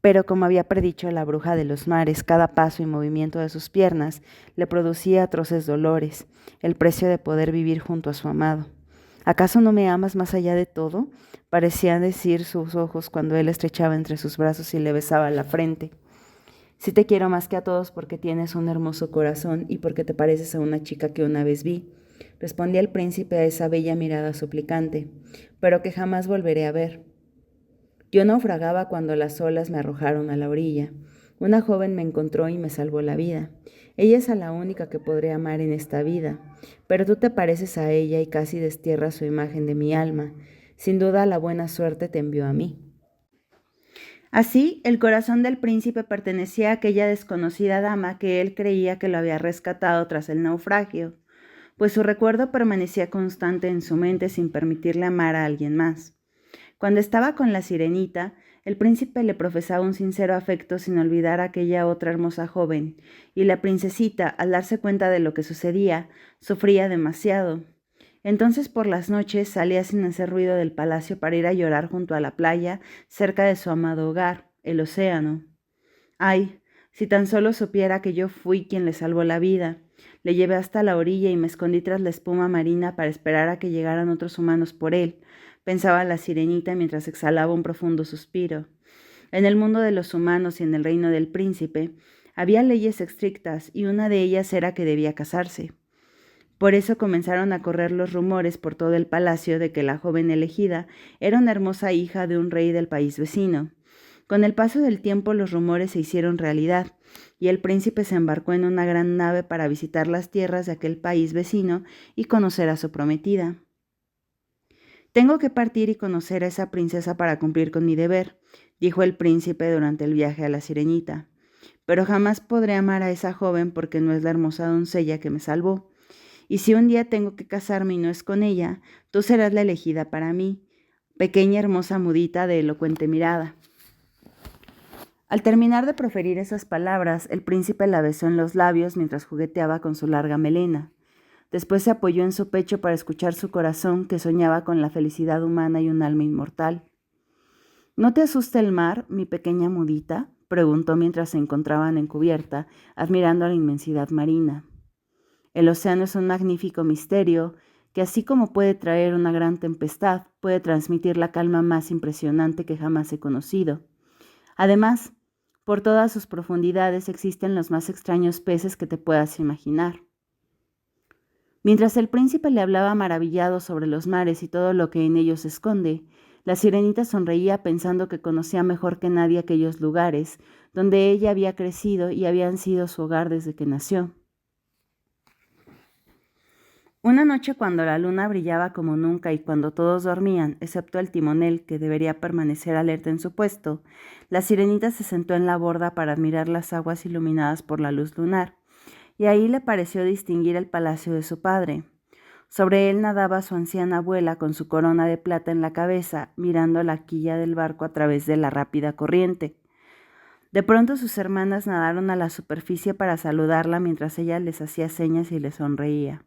Pero como había predicho la bruja de los mares, cada paso y movimiento de sus piernas le producía atroces dolores, el precio de poder vivir junto a su amado. ¿Acaso no me amas más allá de todo?, parecían decir sus ojos cuando él estrechaba entre sus brazos y le besaba la frente. Sí te quiero más que a todos porque tienes un hermoso corazón y porque te pareces a una chica que una vez vi, respondía el príncipe a esa bella mirada suplicante, pero que jamás volveré a ver. Yo naufragaba cuando las olas me arrojaron a la orilla. Una joven me encontró y me salvó la vida. Ella es a la única que podré amar en esta vida, pero tú te pareces a ella y casi destierras su imagen de mi alma. Sin duda la buena suerte te envió a mí. Así, el corazón del príncipe pertenecía a aquella desconocida dama que él creía que lo había rescatado tras el naufragio, pues su recuerdo permanecía constante en su mente sin permitirle amar a alguien más. Cuando estaba con la sirenita, el príncipe le profesaba un sincero afecto sin olvidar a aquella otra hermosa joven, y la princesita, al darse cuenta de lo que sucedía, sufría demasiado. Entonces por las noches salía sin hacer ruido del palacio para ir a llorar junto a la playa, cerca de su amado hogar, el océano. Ay, si tan solo supiera que yo fui quien le salvó la vida. Le llevé hasta la orilla y me escondí tras la espuma marina para esperar a que llegaran otros humanos por él, pensaba la sirenita mientras exhalaba un profundo suspiro. En el mundo de los humanos y en el reino del príncipe había leyes estrictas y una de ellas era que debía casarse. Por eso comenzaron a correr los rumores por todo el palacio de que la joven elegida era una hermosa hija de un rey del país vecino. Con el paso del tiempo los rumores se hicieron realidad, y el príncipe se embarcó en una gran nave para visitar las tierras de aquel país vecino y conocer a su prometida. «Tengo que partir y conocer a esa princesa para cumplir con mi deber», dijo el príncipe durante el viaje a la Sirenita. «Pero jamás podré amar a esa joven porque no es la hermosa doncella que me salvó. Y si un día tengo que casarme y no es con ella, tú serás la elegida para mí, pequeña hermosa mudita de elocuente mirada». Al terminar de proferir esas palabras, el príncipe la besó en los labios mientras jugueteaba con su larga melena. Después se apoyó en su pecho para escuchar su corazón, que soñaba con la felicidad humana y un alma inmortal. «¿No te asusta el mar, mi pequeña mudita?», preguntó mientras se encontraban en cubierta, admirando la inmensidad marina. «El océano es un magnífico misterio que, así como puede traer una gran tempestad, puede transmitir la calma más impresionante que jamás he conocido. Además, por todas sus profundidades existen los más extraños peces que te puedas imaginar». Mientras el príncipe le hablaba maravillado sobre los mares y todo lo que en ellos se esconde, la Sirenita sonreía pensando que conocía mejor que nadie aquellos lugares donde ella había crecido y habían sido su hogar desde que nació. Una noche, cuando la luna brillaba como nunca y cuando todos dormían, excepto el timonel, que debería permanecer alerta en su puesto, la Sirenita se sentó en la borda para admirar las aguas iluminadas por la luz lunar, y ahí le pareció distinguir el palacio de su padre. Sobre él nadaba su anciana abuela con su corona de plata en la cabeza, mirando la quilla del barco a través de la rápida corriente. De pronto sus hermanas nadaron a la superficie para saludarla mientras ella les hacía señas y les sonreía.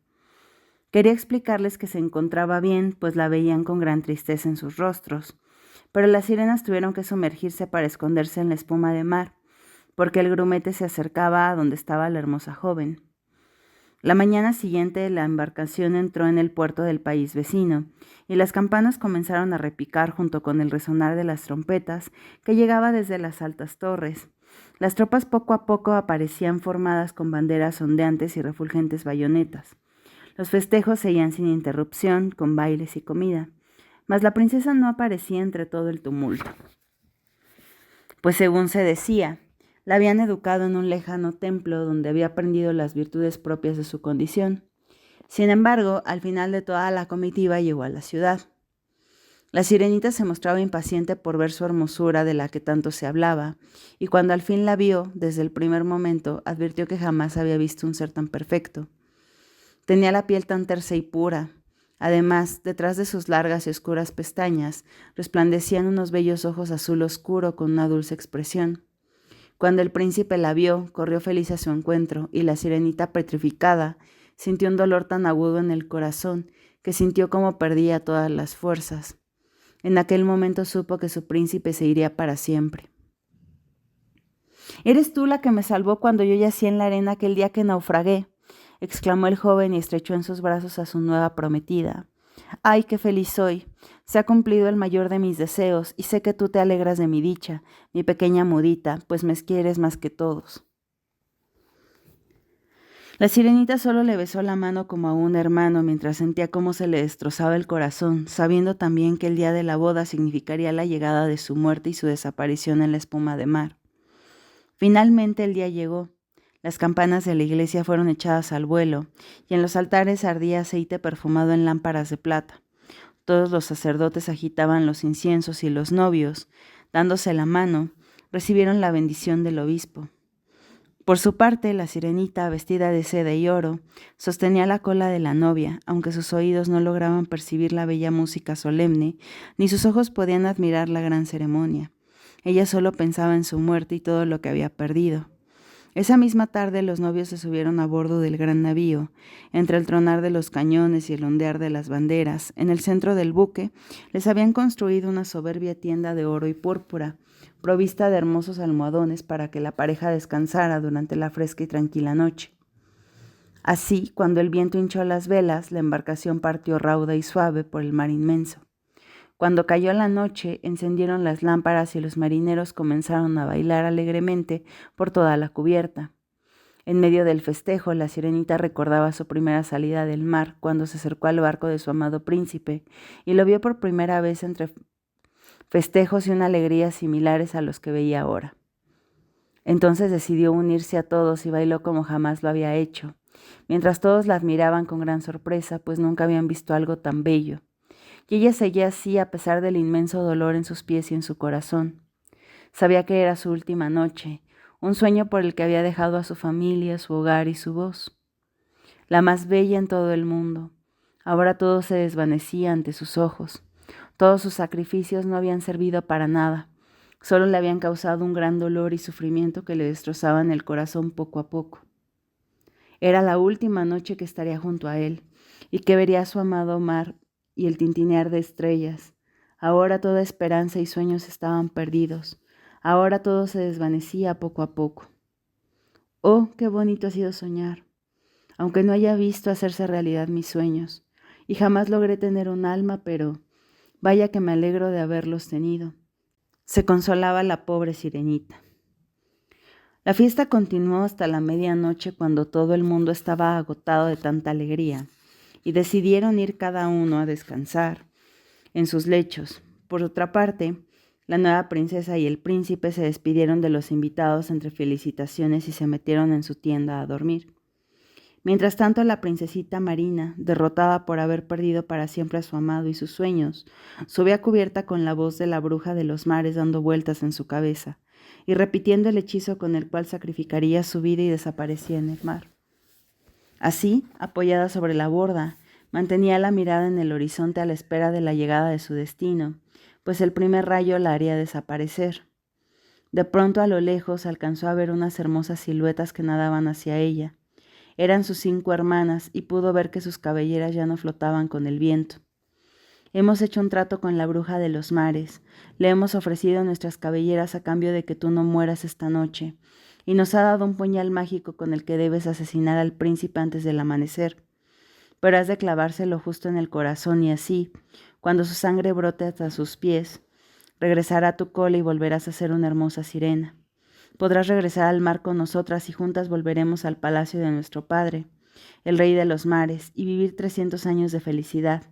Quería explicarles que se encontraba bien, pues la veían con gran tristeza en sus rostros, pero las sirenas tuvieron que sumergirse para esconderse en la espuma de mar, porque el grumete se acercaba a donde estaba la hermosa joven. La mañana siguiente la embarcación entró en el puerto del país vecino, y las campanas comenzaron a repicar junto con el resonar de las trompetas que llegaba desde las altas torres. Las tropas poco a poco aparecían formadas con banderas ondeantes y refulgentes bayonetas. Los festejos seguían sin interrupción, con bailes y comida, mas la princesa no aparecía entre todo el tumulto. Pues según se decía, la habían educado en un lejano templo donde había aprendido las virtudes propias de su condición. Sin embargo, al final de toda la comitiva llegó a la ciudad. La Sirenita se mostraba impaciente por ver su hermosura de la que tanto se hablaba, y cuando al fin la vio, desde el primer momento, advirtió que jamás había visto un ser tan perfecto. Tenía la piel tan tersa y pura. Además, detrás de sus largas y oscuras pestañas, resplandecían unos bellos ojos azul oscuro con una dulce expresión. Cuando el príncipe la vio, corrió feliz a su encuentro, y la Sirenita, petrificada, sintió un dolor tan agudo en el corazón que sintió como perdía todas las fuerzas. En aquel momento supo que su príncipe se iría para siempre. «¿Eres tú la que me salvó cuando yo yacía en la arena aquel día que naufragué?», exclamó el joven y estrechó en sus brazos a su nueva prometida. «¡Ay, qué feliz soy! Se ha cumplido el mayor de mis deseos y sé que tú te alegras de mi dicha, mi pequeña mudita, pues me quieres más que todos». La Sirenita solo le besó la mano como a un hermano mientras sentía cómo se le destrozaba el corazón, sabiendo también que el día de la boda significaría la llegada de su muerte y su desaparición en la espuma de mar. Finalmente el día llegó. Las campanas de la iglesia fueron echadas al vuelo, y en los altares ardía aceite perfumado en lámparas de plata. Todos los sacerdotes agitaban los inciensos y los novios, dándose la mano, recibieron la bendición del obispo. Por su parte, la Sirenita, vestida de seda y oro, sostenía la cola de la novia, aunque sus oídos no lograban percibir la bella música solemne, ni sus ojos podían admirar la gran ceremonia. Ella solo pensaba en su muerte y todo lo que había perdido. Esa misma tarde los novios se subieron a bordo del gran navío. Entre el tronar de los cañones y el ondear de las banderas, en el centro del buque, les habían construido una soberbia tienda de oro y púrpura, provista de hermosos almohadones para que la pareja descansara durante la fresca y tranquila noche. Así, cuando el viento hinchó las velas, la embarcación partió rauda y suave por el mar inmenso. Cuando cayó la noche, encendieron las lámparas y los marineros comenzaron a bailar alegremente por toda la cubierta. En medio del festejo, la Sirenita recordaba su primera salida del mar cuando se acercó al barco de su amado príncipe y lo vio por primera vez festejos y una alegría similares a los que veía ahora. Entonces decidió unirse a todos y bailó como jamás lo había hecho, mientras todos la admiraban con gran sorpresa, pues nunca habían visto algo tan bello. Y ella seguía así a pesar del inmenso dolor en sus pies y en su corazón. Sabía que era su última noche, un sueño por el que había dejado a su familia, su hogar y su voz. La más bella en todo el mundo. Ahora todo se desvanecía ante sus ojos. Todos sus sacrificios no habían servido para nada. Solo le habían causado un gran dolor y sufrimiento que le destrozaban el corazón poco a poco. Era la última noche que estaría junto a él y que vería a su amado mar y el tintinear de estrellas. Ahora toda esperanza y sueños estaban perdidos. Ahora todo se desvanecía poco a poco. Oh, qué bonito ha sido soñar, aunque no haya visto hacerse realidad mis sueños, y jamás logré tener un alma, pero vaya que me alegro de haberlos tenido. Se consolaba la pobre sirenita. La fiesta continuó hasta la medianoche cuando todo el mundo estaba agotado de tanta alegría y decidieron ir cada uno a descansar en sus lechos. Por otra parte, la nueva princesa y el príncipe se despidieron de los invitados entre felicitaciones y se metieron en su tienda a dormir. Mientras tanto, la princesita Marina, derrotada por haber perdido para siempre a su amado y sus sueños, subía cubierta con la voz de la bruja de los mares dando vueltas en su cabeza y repitiendo el hechizo con el cual sacrificaría su vida y desaparecía en el mar. Así, apoyada sobre la borda, mantenía la mirada en el horizonte a la espera de la llegada de su destino, pues el primer rayo la haría desaparecer. De pronto, a lo lejos, alcanzó a ver unas hermosas siluetas que nadaban hacia ella. Eran sus 5 hermanas y pudo ver que sus cabelleras ya no flotaban con el viento. Hemos hecho un trato con la bruja de los mares. Le hemos ofrecido nuestras cabelleras a cambio de que tú no mueras esta noche, y nos ha dado un puñal mágico con el que debes asesinar al príncipe antes del amanecer. Pero has de clavárselo justo en el corazón y así, cuando su sangre brote hasta sus pies, regresará a tu cola y volverás a ser una hermosa sirena. Podrás regresar al mar con nosotras y juntas volveremos al palacio de nuestro padre, el rey de los mares, y vivir 300 años de felicidad.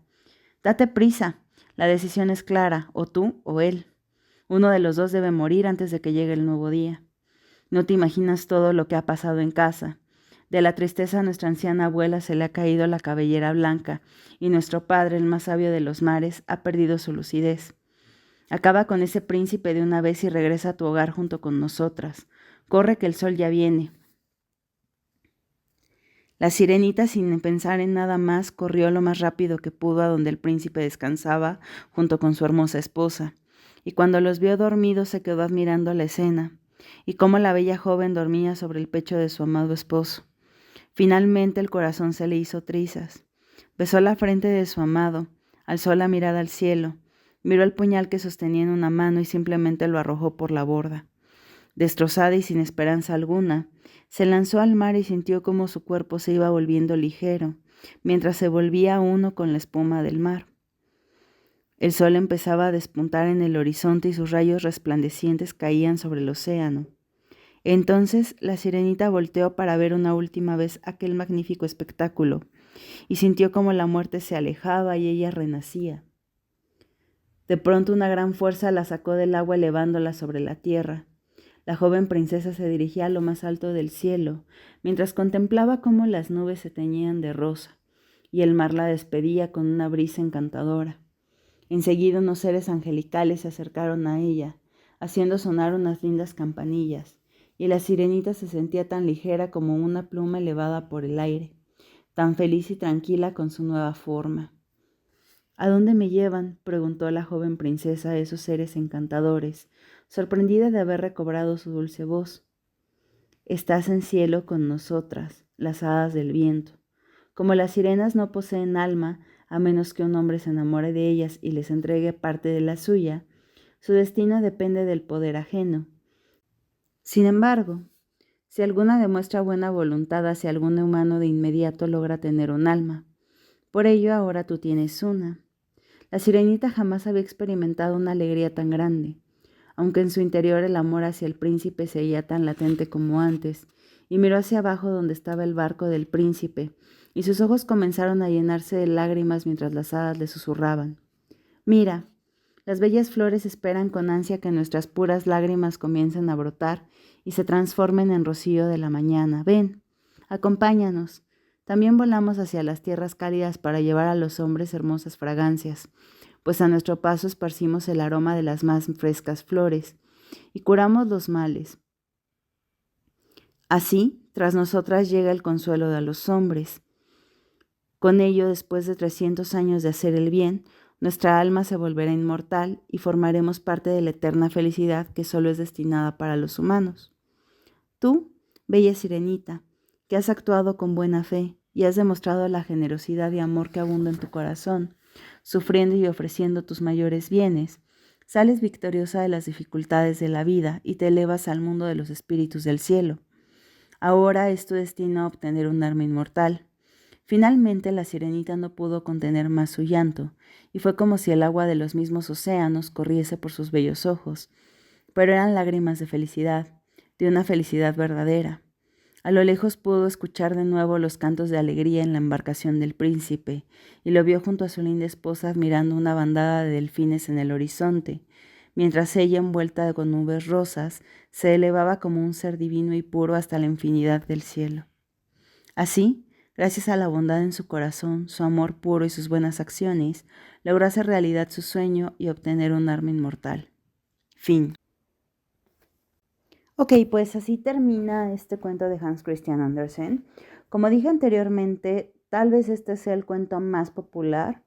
Date prisa, la decisión es clara, o tú o él. Uno de los dos debe morir antes de que llegue el nuevo día. No te imaginas todo lo que ha pasado en casa. De la tristeza a nuestra anciana abuela se le ha caído la cabellera blanca, y nuestro padre, el más sabio de los mares, ha perdido su lucidez. Acaba con ese príncipe de una vez y regresa a tu hogar junto con nosotras. Corre que el sol ya viene. La sirenita, sin pensar en nada más, corrió lo más rápido que pudo a donde el príncipe descansaba junto con su hermosa esposa, y cuando los vio dormidos se quedó admirando la escena, y cómo la bella joven dormía sobre el pecho de su amado esposo. Finalmente el corazón se le hizo trizas. Besó la frente de su amado, alzó la mirada al cielo, miró el puñal que sostenía en una mano y simplemente lo arrojó por la borda. Destrozada y sin esperanza alguna, se lanzó al mar y sintió cómo su cuerpo se iba volviendo ligero, mientras se volvía uno con la espuma del mar. El sol empezaba a despuntar en el horizonte y sus rayos resplandecientes caían sobre el océano. Entonces la sirenita volteó para ver una última vez aquel magnífico espectáculo y sintió como la muerte se alejaba y ella renacía. De pronto una gran fuerza la sacó del agua elevándola sobre la tierra. La joven princesa se dirigía a lo más alto del cielo, mientras contemplaba cómo las nubes se teñían de rosa, y el mar la despedía con una brisa encantadora. Enseguida unos seres angelicales se acercaron a ella, haciendo sonar unas lindas campanillas, y la sirenita se sentía tan ligera como una pluma elevada por el aire, tan feliz y tranquila con su nueva forma. ¿A dónde me llevan?, preguntó la joven princesa a esos seres encantadores, sorprendida de haber recobrado su dulce voz. Estás en cielo con nosotras, las hadas del viento. Como las sirenas no poseen alma, a menos que un hombre se enamore de ellas y les entregue parte de la suya, su destino depende del poder ajeno. Sin embargo, si alguna demuestra buena voluntad hacia algún humano, de inmediato logra tener un alma. Por ello ahora tú tienes una. La sirenita jamás había experimentado una alegría tan grande, aunque en su interior el amor hacia el príncipe seguía tan latente como antes, y miró hacia abajo donde estaba el barco del príncipe, y sus ojos comenzaron a llenarse de lágrimas mientras las hadas le susurraban. Mira, Las bellas flores esperan con ansia que nuestras puras lágrimas comiencen a brotar y se transformen en rocío de la mañana. Ven, acompáñanos. También volamos hacia las tierras cálidas para llevar a los hombres hermosas fragancias, pues a nuestro paso esparcimos el aroma de las más frescas flores y curamos los males. Así, tras nosotras llega el consuelo de los hombres. Con ello, después de 300 años de hacer el bien, nuestra alma se volverá inmortal y formaremos parte de la eterna felicidad que solo es destinada para los humanos. Tú, bella sirenita, que has actuado con buena fe y has demostrado la generosidad y amor que abunda en tu corazón, sufriendo y ofreciendo tus mayores bienes, sales victoriosa de las dificultades de la vida y te elevas al mundo de los espíritus del cielo. Ahora es tu destino a obtener un arma inmortal. Finalmente la sirenita no pudo contener más su llanto, y fue como si el agua de los mismos océanos corriese por sus bellos ojos, pero eran lágrimas de felicidad, de una felicidad verdadera. A lo lejos pudo escuchar de nuevo los cantos de alegría en la embarcación del príncipe, y lo vio junto a su linda esposa admirando una bandada de delfines en el horizonte, mientras ella, envuelta con nubes rosas, se elevaba como un ser divino y puro hasta la infinidad del cielo. Así, gracias a la bondad en su corazón, su amor puro y sus buenas acciones, logró hacer realidad su sueño y obtener un arma inmortal. Fin. Ok, pues así termina este cuento de Hans Christian Andersen. Como dije anteriormente, tal vez este sea el cuento más popular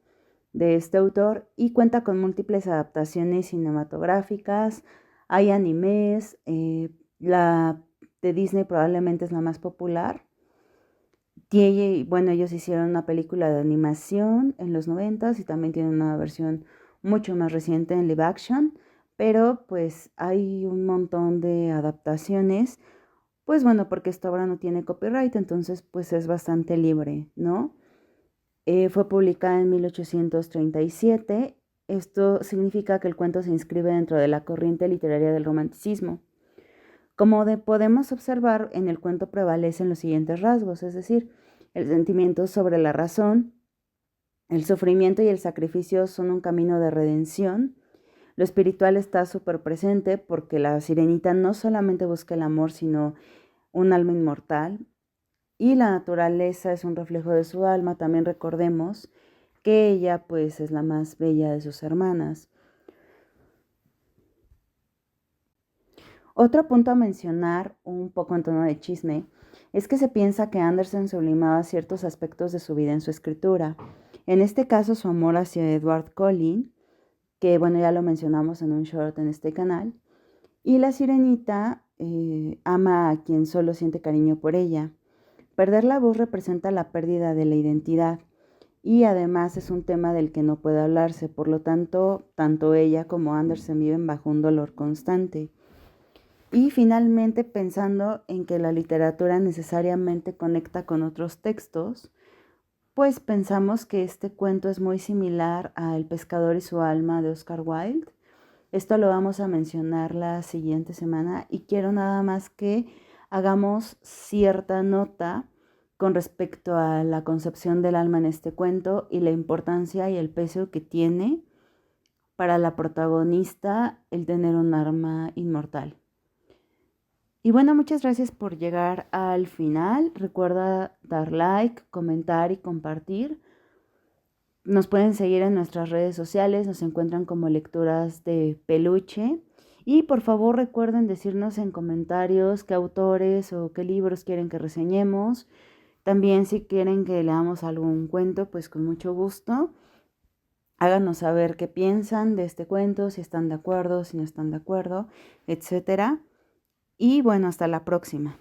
de este autor y cuenta con múltiples adaptaciones cinematográficas. Hay animes, la de Disney probablemente es la más popular. Bueno, ellos hicieron una película de animación en los 90 y también tienen una versión mucho más reciente en live action, pero pues hay un montón de adaptaciones, pues bueno, porque esta obra no tiene copyright, entonces pues es bastante libre, ¿no? Fue publicada en 1837. Esto significa que el cuento se inscribe dentro de la corriente literaria del romanticismo. Como podemos observar, en el cuento prevalecen los siguientes rasgos, es decir, el sentimiento sobre la razón, el sufrimiento y el sacrificio son un camino de redención. Lo espiritual está súper presente porque la sirenita no solamente busca el amor, sino un alma inmortal. Y la naturaleza es un reflejo de su alma. También recordemos que ella pues es la más bella de sus hermanas. Otro punto a mencionar, un poco en tono de chisme, es que se piensa que Andersen sublimaba ciertos aspectos de su vida en su escritura. En este caso, su amor hacia Edward Cullen, que bueno, ya lo mencionamos en un short en este canal, y la sirenita ama a quien solo siente cariño por ella. Perder la voz representa la pérdida de la identidad y además es un tema del que no puede hablarse, por lo tanto, tanto ella como Andersen viven bajo un dolor constante. Y finalmente, pensando en que la literatura necesariamente conecta con otros textos, pues pensamos que este cuento es muy similar a El pescador y su alma de Oscar Wilde. Esto lo vamos a mencionar la siguiente semana y quiero nada más que hagamos cierta nota con respecto a la concepción del alma en este cuento y la importancia y el peso que tiene para la protagonista el tener un arma inmortal. Y bueno, muchas gracias por llegar al final. Recuerda dar like, comentar y compartir. Nos pueden seguir en nuestras redes sociales, nos encuentran como Lecturas de Peluche. Y por favor recuerden decirnos en comentarios qué autores o qué libros quieren que reseñemos. También si quieren que leamos algún cuento, pues con mucho gusto. Háganos saber qué piensan de este cuento, si están de acuerdo, si no están de acuerdo, etcétera. Y bueno, hasta la próxima.